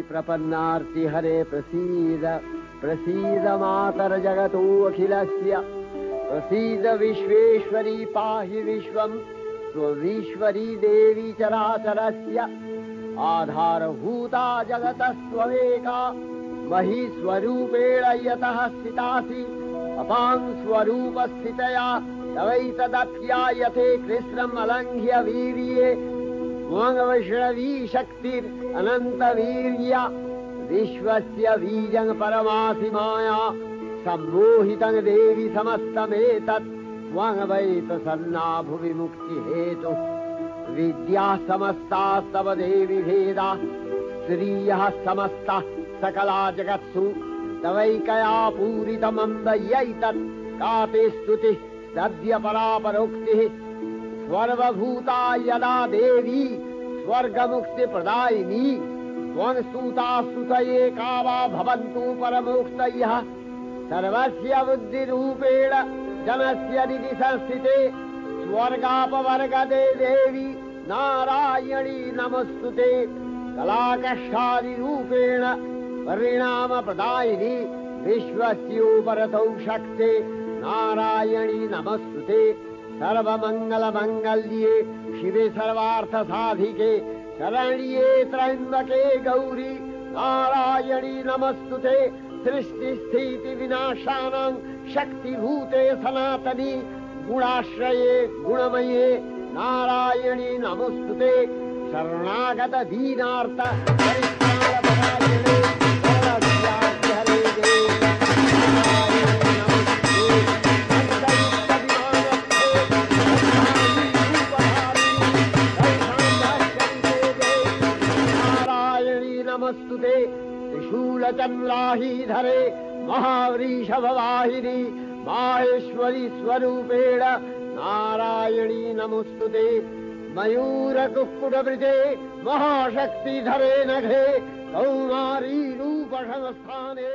प्रपन्नार्ति हरे प्रसीद प्रसीद मातर जगतो अखिलस्य प्रसीद विश्वेश्वरी पाहि विश्वं स्वविश्वरी देवी चराचरस्य आधारभूता जगतस्त्वमेका मही स्वरूपेण यतः स्थितासि अपां स्वरूपस्थितया तवैतदप्यायते कृष्णम् अलङ्घ्य वीर्ये वैष्णवी शक्तिरनन्तवीर्या विश्वस्य बीजं परमासि माया सम्मोहितं देवि समस्तमेतत् त्वं वै प्रसन्ना भुवि मुक्तिहेतु विद्या समस्तास्तव देवि भेदा श्रियः समस्ता सकला जगत्सु तवैकया पूरितमन्दयैतत् का ते स्तुतिः सद्य परापरोक्तिः सर्वभूता यदा देवी स्वर्गमुक्तिप्रदायिनी त्वं स्तुता स्तुतये का वा भवन्तु परमोक्तयः सर्वस्य बुद्धिरूपेण जनस्य हृदि संस्थिते स्वर्गापवर्गदे देवी नारायणी नमस्तुते कलाकष्टादिरूपेण परिणामप्रदायिनी विश्वस्योपरतौ शक्ते नारायणी नमस्तुते सर्वमङ्गलमङ्गल्ये शिवे सर्वार्थसाधिके शरण्ये त्र्यम्बके गौरी नारायणी नमस्तुते सृष्टिस्थितिविनाशानां शक्तिभूते सनातनी गुणाश्रये गुणमये नारायणी नमस्तुते शरणागत दीनार्थ परित्राणपरायणे सर्वव्याप्ति हरे देवी नमस्तुते त्रिशूलचन्द्राहीधरे महावृषभवाहिनी माहेश्वरी स्वरूपेण नारायणी नमस्तुते मयूरकुक्कुटवृते महाशक्तिधरे नघे कौमारी रूपसंस्थाने